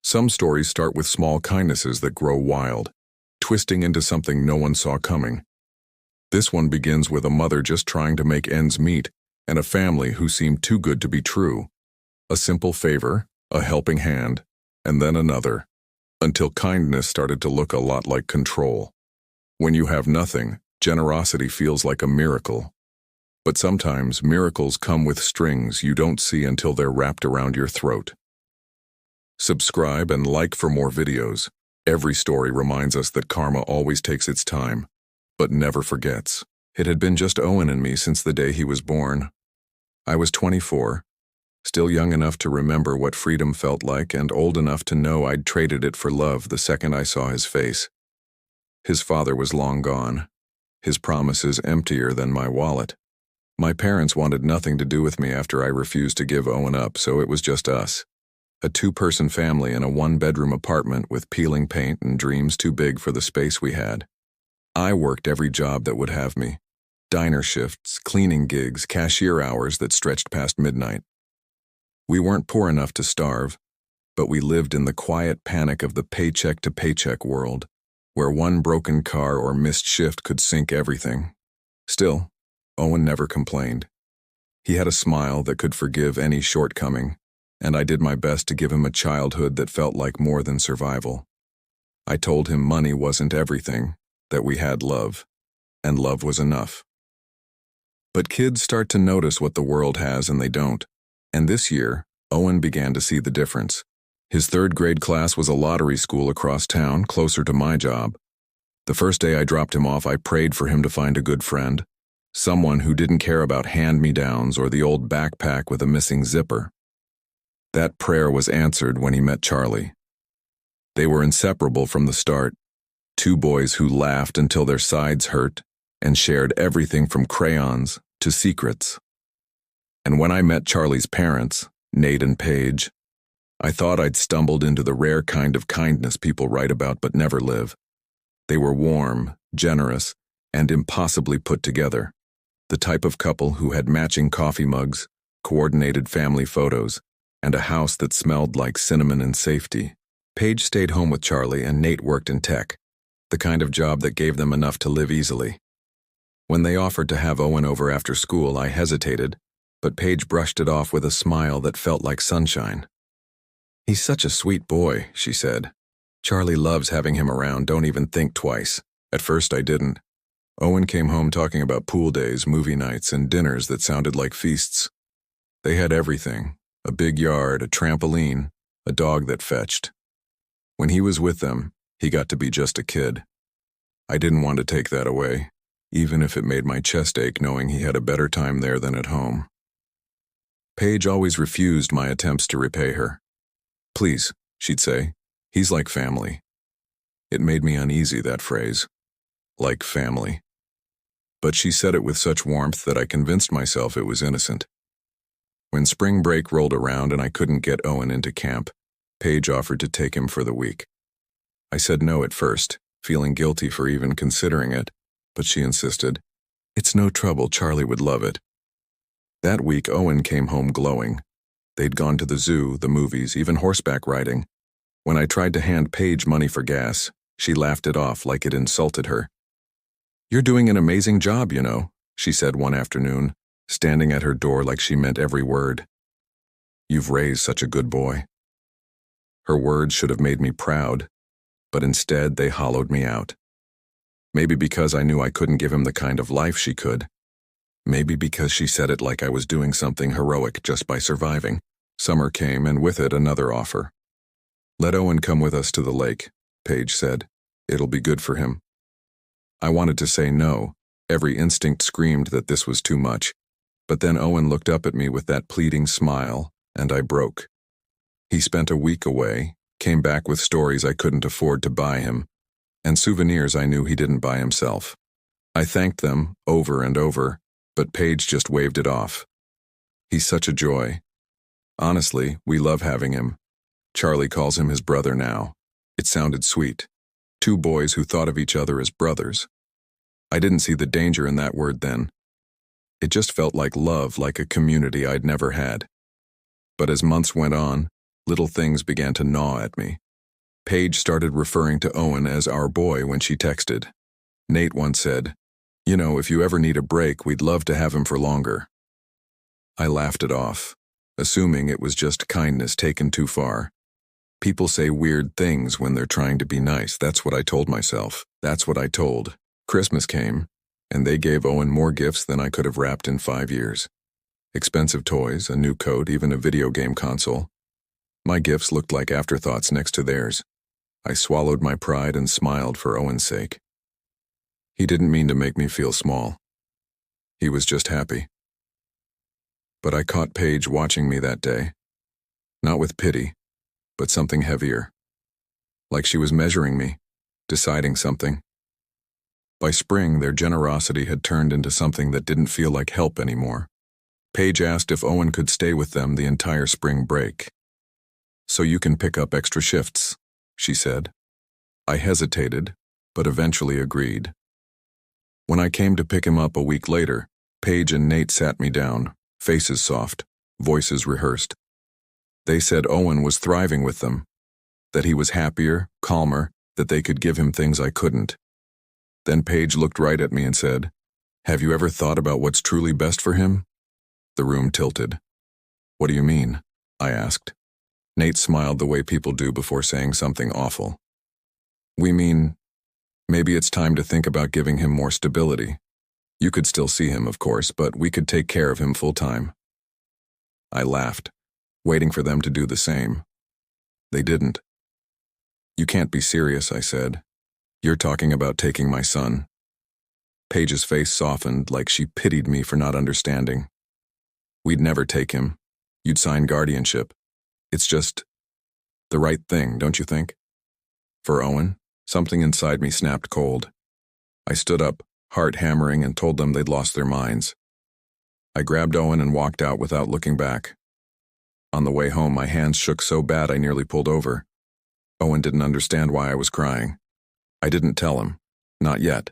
Some stories start with small kindnesses that grow wild, twisting into something no one saw coming. This one begins with a mother just trying to make ends meet and a family who seemed too good to be true. A simple favor, a helping hand, and then another, until kindness started to look a lot like control. When you have nothing, generosity feels like a miracle. But sometimes miracles come with strings you don't see until they're wrapped around your throat. Subscribe and like for more videos. Every story reminds us that karma always takes its time, but never forgets. It had been just Owen and me since the day he was born. I was 24, still young enough to remember what freedom felt like and old enough to know I'd traded it for love the second I saw his face. His father was long gone, his promises emptier than my wallet. My parents wanted nothing to do with me after I refused to give Owen up, so it was just us. A two-person family in a one-bedroom apartment with peeling paint and dreams too big for the space we had. I worked every job that would have me. Diner shifts, cleaning gigs, cashier hours that stretched past midnight. We weren't poor enough to starve, but we lived in the quiet panic of the paycheck-to-paycheck world, where one broken car or missed shift could sink everything. Still, Owen never complained. He had a smile that could forgive any shortcoming, and I did my best to give him a childhood that felt like more than survival. I told him money wasn't everything, that we had love, and love was enough. But kids start to notice what the world has and they don't, and this year, Owen began to see the difference. His third-grade class was a lottery school across town, closer to my job. The first day I dropped him off, I prayed for him to find a good friend, someone who didn't care about hand-me-downs or the old backpack with a missing zipper. That prayer was answered when he met Charlie. They were inseparable from the start, two boys who laughed until their sides hurt and shared everything from crayons to secrets. And when I met Charlie's parents, Nate and Paige, I thought I'd stumbled into the rare kind of kindness people write about but never live. They were warm, generous, and impossibly put together. The type of couple who had matching coffee mugs, coordinated family photos, and a house that smelled like cinnamon and safety. Paige stayed home with Charlie and Nate worked in tech, the kind of job that gave them enough to live easily. When they offered to have Owen over after school, I hesitated, but Paige brushed it off with a smile that felt like sunshine. "He's such a sweet boy," she said. "Charlie loves having him around, don't even think twice." At first I didn't. Owen came home talking about pool days, movie nights, and dinners that sounded like feasts. They had everything. A big yard, a trampoline, a dog that fetched. When he was with them, he got to be just a kid. I didn't want to take that away, even if it made my chest ache knowing he had a better time there than at home. Paige always refused my attempts to repay her. "Please," she'd say, "he's like family." It made me uneasy, that phrase. Like family. But she said it with such warmth that I convinced myself it was innocent. When spring break rolled around and I couldn't get Owen into camp, Paige offered to take him for the week. I said no at first, feeling guilty for even considering it, but she insisted. "It's no trouble, Charlie would love it." That week, Owen came home glowing. They'd gone to the zoo, the movies, even horseback riding. When I tried to hand Paige money for gas, she laughed it off like it insulted her. "You're doing an amazing job, you know," she said one afternoon, standing at her door like she meant every word. "You've raised such a good boy." Her words should have made me proud, but instead they hollowed me out. Maybe because I knew I couldn't give him the kind of life she could. Maybe because she said it like I was doing something heroic just by surviving. Summer came, and with it another offer. "Let Owen come with us to the lake," Paige said. "It'll be good for him." I wanted to say no. Every instinct screamed that this was too much. But then Owen looked up at me with that pleading smile, and I broke. He spent a week away, came back with stories I couldn't afford to buy him, and souvenirs I knew he didn't buy himself. I thanked them over and over, but Paige just waved it off. "He's such a joy. Honestly, we love having him. Charlie calls him his brother now." It sounded sweet. Two boys who thought of each other as brothers. I didn't see the danger in that word then. It just felt like love, like a community I'd never had. But as months went on, Little things began to gnaw at me. Paige started referring to Owen as our boy when she texted. Nate once said, "You know, if you ever need a break, we'd love to have him for longer." I laughed it off, assuming it was just kindness taken too far. People say weird things when they're trying to be nice. That's what I told myself. That's what I told. Christmas came, and they gave Owen more gifts than I could have wrapped in 5 years. Expensive toys, a new coat, even a video game console. My gifts looked like afterthoughts next to theirs. I swallowed my pride and smiled for Owen's sake. He didn't mean to make me feel small. He was just happy. But I caught Paige watching me that day. Not with pity, but something heavier. Like she was measuring me, deciding something. By spring, their generosity had turned into something that didn't feel like help anymore. Paige asked if Owen could stay with them the entire spring break. "So you can pick up extra shifts," she said. I hesitated, but eventually agreed. When I came to pick him up a week later, Paige and Nate sat me down, faces soft, voices rehearsed. They said Owen was thriving with them, that he was happier, calmer, that they could give him things I couldn't. Then Paige looked right at me and said, "Have you ever thought about what's truly best for him?" The room tilted. "What do you mean?" I asked. Nate smiled the way people do before saying something awful. "We mean, maybe it's time to think about giving him more stability. You could still see him, of course, but we could take care of him full-time." I laughed, waiting for them to do the same. They didn't. "You can't be serious," I said. "You're talking about taking my son." Paige's face softened like she pitied me for not understanding. "We'd never take him. You'd sign guardianship. It's just the right thing, don't you think?" For Owen, something inside me snapped cold. I stood up, heart hammering, and told them they'd lost their minds. I grabbed Owen and walked out without looking back. On the way home, my hands shook so bad I nearly pulled over. Owen didn't understand why I was crying. I didn't tell him. Not yet.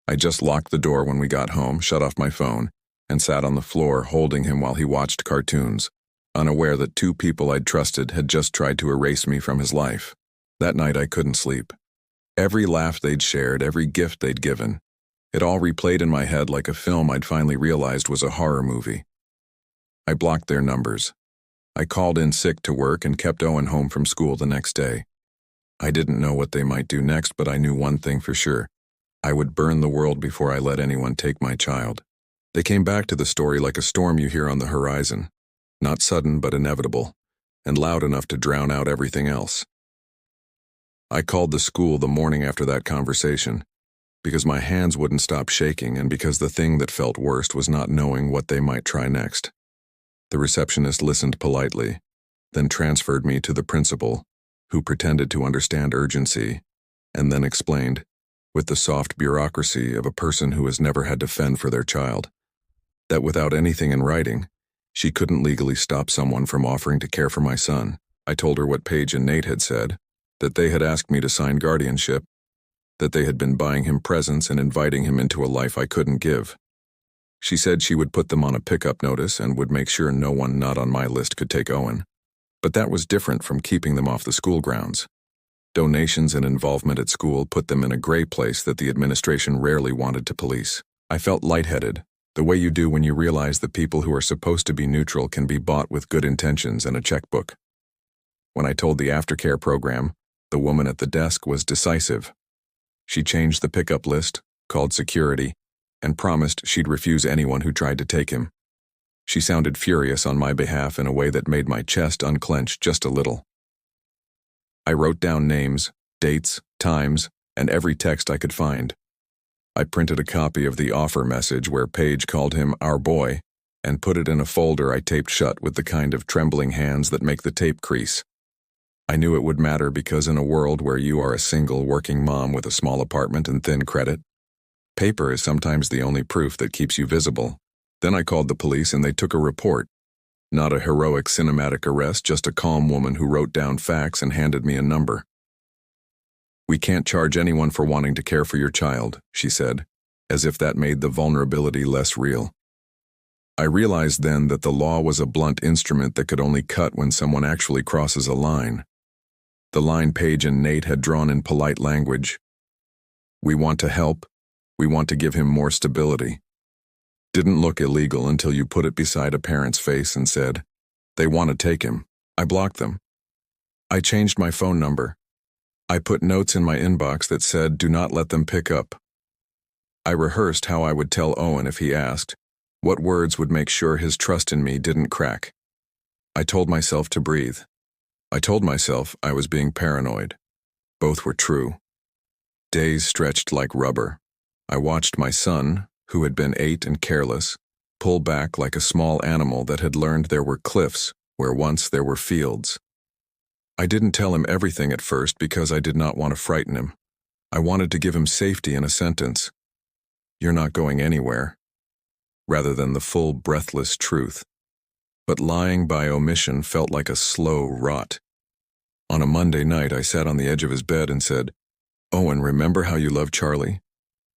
I just locked the door when we got home, shut off my phone, and sat on the floor holding him while he watched cartoons, unaware that 2 people I'd trusted had just tried to erase me from his life. That night I couldn't sleep. Every laugh they'd shared, every gift they'd given, it all replayed in my head like a film I'd finally realized was a horror movie. I blocked their numbers. I called in sick to work and kept Owen home from school the next day. I didn't know what they might do next, but I knew one thing for sure. I would burn the world before I let anyone take my child. They came back to the story like a storm you hear on the horizon. Not sudden, but inevitable, and loud enough to drown out everything else. I called the school the morning after that conversation, because my hands wouldn't stop shaking and because the thing that felt worst was not knowing what they might try next. The receptionist listened politely, then transferred me to the principal, who pretended to understand urgency, and then explained, with the soft bureaucracy of a person who has never had to fend for their child, that without anything in writing, she couldn't legally stop someone from offering to care for my son. I told her what Paige and Nate had said, that they had asked me to sign guardianship, that they had been buying him presents and inviting him into a life I couldn't give. She said she would put them on a pickup notice and would make sure no one not on my list could take Owen. But that was different from keeping them off the school grounds. Donations and involvement at school put them in a gray place that the administration rarely wanted to police. I felt lightheaded, the way you do when you realize the people who are supposed to be neutral can be bought with good intentions and a checkbook. When I told the aftercare program, the woman at the desk was decisive. She changed the pickup list, called security, and promised she'd refuse anyone who tried to take him. She sounded furious on my behalf in a way that made my chest unclench just a little. I wrote down names, dates, times, and every text I could find. I printed a copy of the offer message where Paige called him our boy and put it in a folder I taped shut with the kind of trembling hands that make the tape crease. I knew it would matter because in a world where you are a single working mom with a small apartment and thin credit, paper is sometimes the only proof that keeps you visible. Then I called the police and they took a report. Not a heroic cinematic arrest, just a calm woman who wrote down facts and handed me a number. "We can't charge anyone for wanting to care for your child," she said, as if that made the vulnerability less real. I realized then that the law was a blunt instrument that could only cut when someone actually crosses a line. The line Paige and Nate had drawn in polite language. We want to help. We want to give him more stability. Didn't look illegal until you put it beside a parent's face and said, they want to take him. I blocked them. I changed my phone number. I put notes in my inbox that said, do not let them pick up. I rehearsed how I would tell Owen if he asked, what words would make sure his trust in me didn't crack. I told myself to breathe. I told myself I was being paranoid. Both were true. Days stretched like rubber. I watched my son, who had been 8 and careless, pull back like a small animal that had learned there were cliffs where once there were fields. I didn't tell him everything at first because I did not want to frighten him. I wanted to give him safety in a sentence. You're not going anywhere, rather than the full, breathless truth. But lying by omission felt like a slow rot. On a Monday night, I sat on the edge of his bed and said, Owen, remember how you loved Charlie?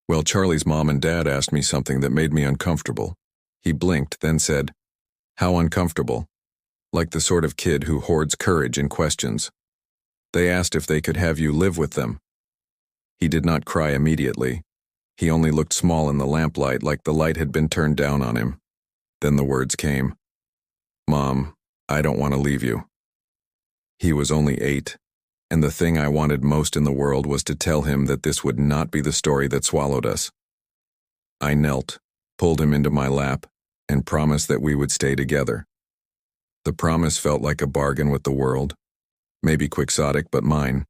Well, Charlie's mom and dad asked me something that made me uncomfortable. He blinked, then said, how uncomfortable? Like the sort of kid who hoards courage in questions. They asked if they could have you live with them. He did not cry immediately. He only looked small in the lamplight, like the light had been turned down on him. Then the words came. Mom, I don't want to leave you. He was only 8, and the thing I wanted most in the world was to tell him that this would not be the story that swallowed us. I knelt, pulled him into my lap, and promised that we would stay together. The promise felt like a bargain with the world, maybe quixotic, but mine.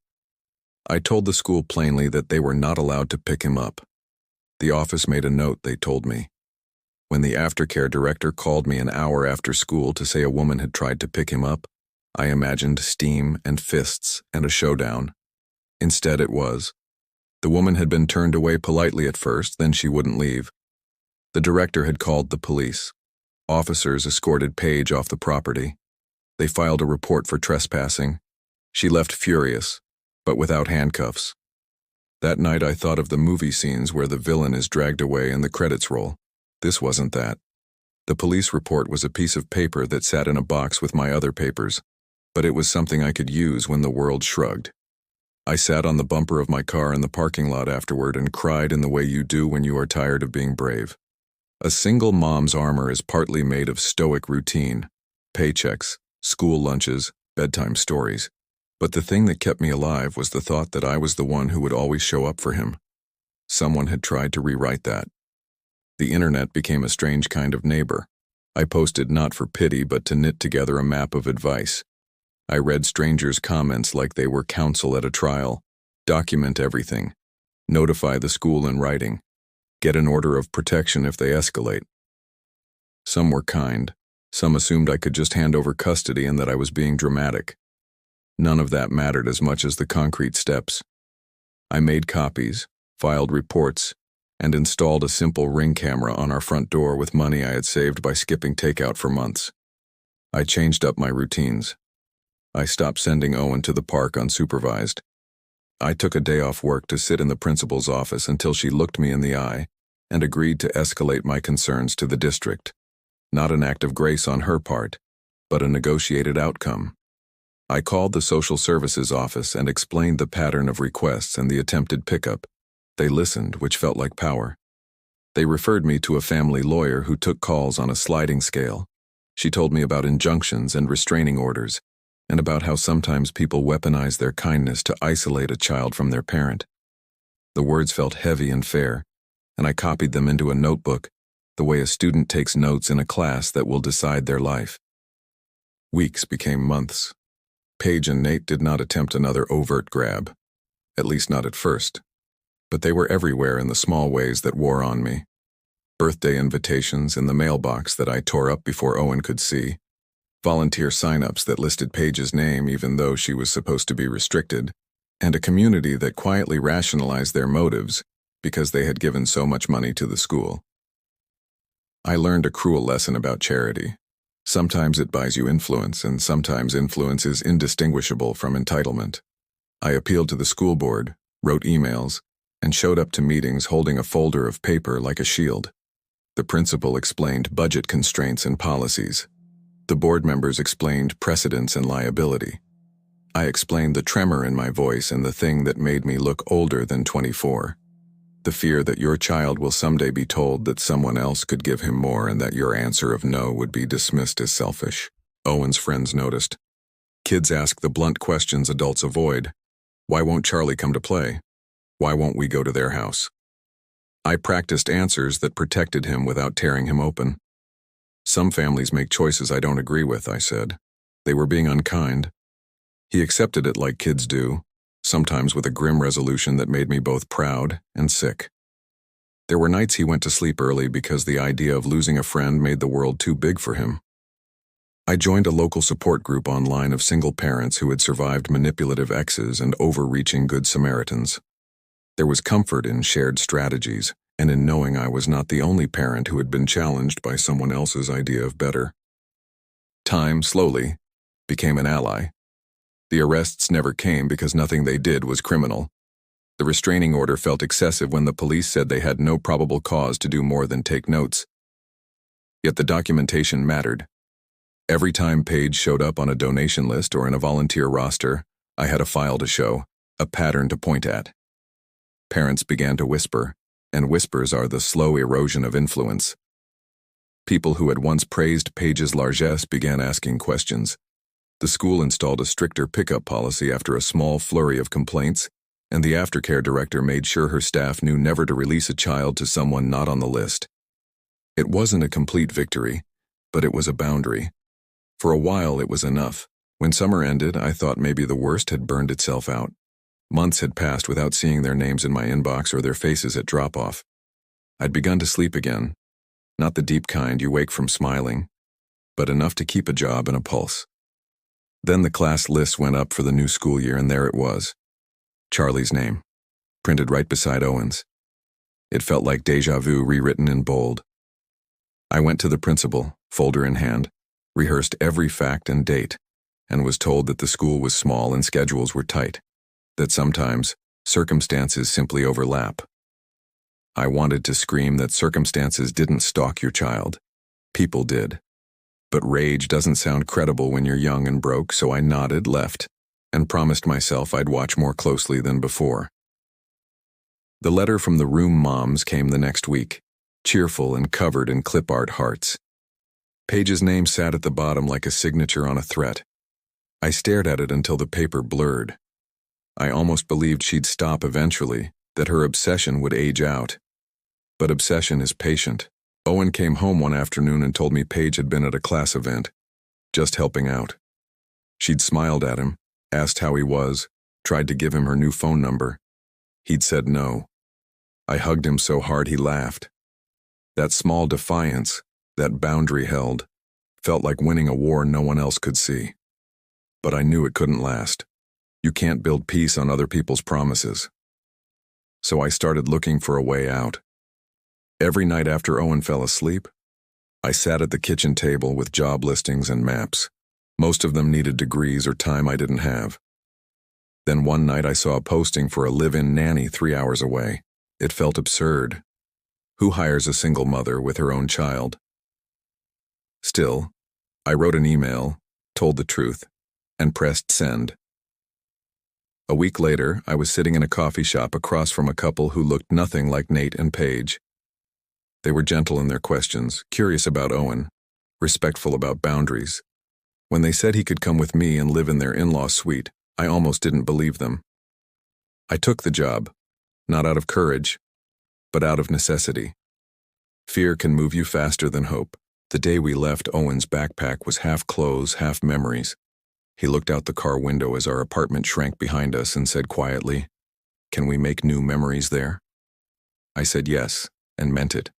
I told the school plainly that they were not allowed to pick him up. The office made a note, they told me. When the aftercare director called me an hour after school to say a woman had tried to pick him up, I imagined steam and fists and a showdown. Instead it was. The woman had been turned away politely at first, then she wouldn't leave. The director had called the police. Officers escorted Paige off the property. They filed a report for trespassing. She left furious, but without handcuffs. That night I thought of the movie scenes where the villain is dragged away and the credits roll. This wasn't that. The police report was a piece of paper that sat in a box with my other papers, but it was something I could use when the world shrugged. I sat on the bumper of my car in the parking lot afterward and cried in the way you do when you are tired of being brave. A single mom's armor is partly made of stoic routine, paychecks, school lunches, bedtime stories. But the thing that kept me alive was the thought that I was the one who would always show up for him. Someone had tried to rewrite that. The internet became a strange kind of neighbor. I posted not for pity but to knit together a map of advice. I read strangers' comments like they were counsel at a trial. Document everything. Notify the school in writing. Get an order of protection if they escalate. Some were kind. Some assumed I could just hand over custody and that I was being dramatic. None of that mattered as much as the concrete steps. I made copies, filed reports, and installed a simple Ring camera on our front door with money I had saved by skipping takeout for months. I changed up my routines. I stopped sending Owen to the park unsupervised. I took a day off work to sit in the principal's office until she looked me in the eye and agreed to escalate my concerns to the district. Not an act of grace on her part, but a negotiated outcome. I called the social services office and explained the pattern of requests and the attempted pickup. They listened, which felt like power. They referred me to a family lawyer who took calls on a sliding scale. She told me about injunctions and restraining orders, and about how sometimes people weaponize their kindness to isolate a child from their parent. The words felt heavy and fair, and I copied them into a notebook, the way a student takes notes in a class that will decide their life. Weeks became months. Paige and Nate did not attempt another overt grab, at least not at first. But they were everywhere in the small ways that wore on me. Birthday invitations in the mailbox that I tore up before Owen could see. Volunteer sign-ups that listed Paige's name even though she was supposed to be restricted. And a community that quietly rationalized their motives because they had given so much money to the school. I learned a cruel lesson about charity. Sometimes it buys you influence, and sometimes influence is indistinguishable from entitlement. I appealed to the school board, wrote emails, and showed up to meetings holding a folder of paper like a shield. The principal explained budget constraints and policies. The board members explained precedents and liability. I explained the tremor in my voice and the thing that made me look older than 24. The fear that your child will someday be told that someone else could give him more and that your answer of no would be dismissed as selfish. Owen's friends noticed. Kids ask the blunt questions adults avoid. Why won't Charlie come to play? Why won't we go to their house? I practiced answers that protected him without tearing him open. Some families make choices I don't agree with, I said. They were being unkind. He accepted it like kids do, sometimes with a grim resolution that made me both proud and sick. There were nights he went to sleep early because the idea of losing a friend made the world too big for him. I joined a local support group online of single parents who had survived manipulative exes and overreaching good Samaritans. There was comfort in shared strategies and in knowing I was not the only parent who had been challenged by someone else's idea of better. Time, slowly, became an ally. The arrests never came because nothing they did was criminal. The restraining order felt excessive when the police said they had no probable cause to do more than take notes. Yet the documentation mattered. Every time Paige showed up on a donation list or in a volunteer roster, I had a file to show, a pattern to point at. Parents began to whisper, and whispers are the slow erosion of influence. People who had once praised Paige's largesse began asking questions. The school installed a stricter pickup policy after a small flurry of complaints, and the aftercare director made sure her staff knew never to release a child to someone not on the list. It wasn't a complete victory, but it was a boundary. For a while, it was enough. When summer ended, I thought maybe the worst had burned itself out. Months had passed without seeing their names in my inbox or their faces at drop-off. I'd begun to sleep again. Not the deep kind you wake from smiling, but enough to keep a job and a pulse. Then the class list went up for the new school year, and there it was. Charlie's name, printed right beside Owen's. It felt like déjà vu rewritten in bold. I went to the principal, folder in hand, rehearsed every fact and date, and was told that the school was small and schedules were tight, that sometimes circumstances simply overlap. I wanted to scream that circumstances didn't stalk your child. People did. But rage doesn't sound credible when you're young and broke, so I nodded, left, and promised myself I'd watch more closely than before. The letter from the room moms came the next week, cheerful and covered in clip art hearts. Paige's name sat at the bottom like a signature on a threat. I stared at it until the paper blurred. I almost believed she'd stop eventually, that her obsession would age out. But obsession is patient. Owen came home one afternoon and told me Paige had been at a class event, just helping out. She'd smiled at him, asked how he was, tried to give him her new phone number. He'd said no. I hugged him so hard he laughed. That small defiance, that boundary held, felt like winning a war no one else could see. But I knew it couldn't last. You can't build peace on other people's promises. So I started looking for a way out. Every night after Owen fell asleep, I sat at the kitchen table with job listings and maps. Most of them needed degrees or time I didn't have. Then one night I saw a posting for a live-in nanny 3 hours away. It felt absurd. Who hires a single mother with her own child? Still, I wrote an email, told the truth, and pressed send. A week later, I was sitting in a coffee shop across from a couple who looked nothing like Nate and Paige. They were gentle in their questions, curious about Owen, respectful about boundaries. When they said he could come with me and live in their in-law suite, I almost didn't believe them. I took the job, not out of courage, but out of necessity. Fear can move you faster than hope. The day we left, Owen's backpack was half clothes, half memories. He looked out the car window as our apartment shrank behind us and said quietly, "Can we make new memories there?" I said yes, and meant it.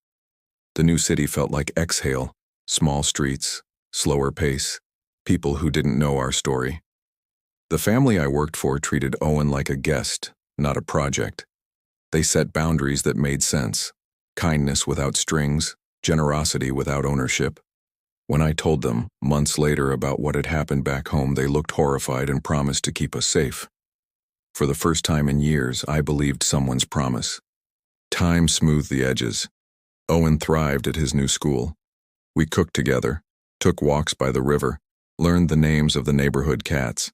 The new city felt like exhale, small streets, slower pace, people who didn't know our story. The family I worked for treated Owen like a guest, not a project. They set boundaries that made sense, kindness without strings, generosity without ownership. When I told them, months later, about what had happened back home, they looked horrified and promised to keep us safe. For the first time in years, I believed someone's promise. Time smoothed the edges. Owen thrived at his new school. We cooked together, took walks by the river, learned the names of the neighborhood cats.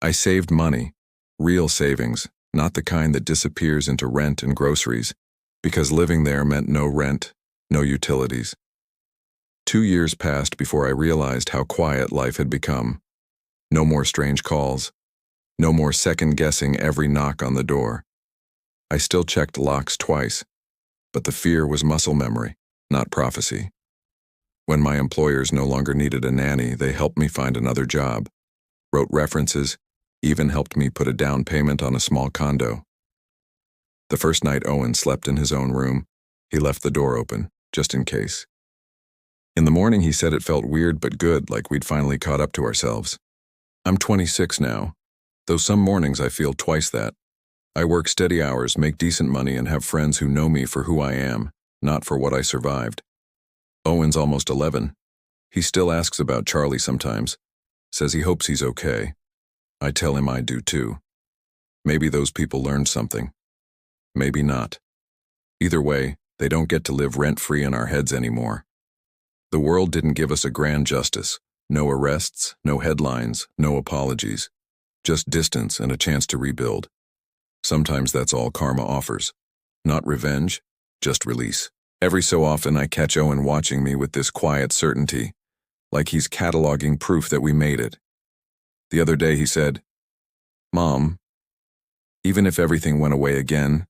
I saved money, real savings, not the kind that disappears into rent and groceries, because living there meant no rent, no utilities. 2 years passed before I realized how quiet life had become. No more strange calls. No more second-guessing every knock on the door. I still checked locks twice, but the fear was muscle memory, not prophecy. When my employers no longer needed a nanny, they helped me find another job, wrote references, even helped me put a down payment on a small condo. The first night Owen slept in his own room, he left the door open, just in case. In the morning he said it felt weird but good, like we'd finally caught up to ourselves. I'm 26 now, though some mornings I feel twice that. I work steady hours, make decent money, and have friends who know me for who I am, not for what I survived. Owen's almost 11. He still asks about Charlie sometimes, says he hopes he's okay. I tell him I do too. Maybe those people learned something. Maybe not. Either way, they don't get to live rent-free in our heads anymore. The world didn't give us a grand justice. No arrests, no headlines, no apologies. Just distance and a chance to rebuild. Sometimes that's all karma offers. Not revenge, just release. Every so often I catch Owen watching me with this quiet certainty, like he's cataloging proof that we made it. The other day he said, "Mom, even if everything went away again,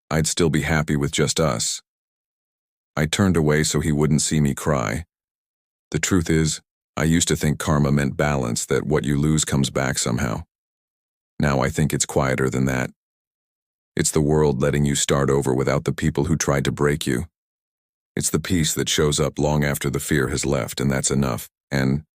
I'd still be happy with just us." I turned away so he wouldn't see me cry. The truth is, I used to think karma meant balance, that what you lose comes back somehow. Now I think it's quieter than that. It's the world letting you start over without the people who tried to break you. It's the peace that shows up long after the fear has left, and that's enough. And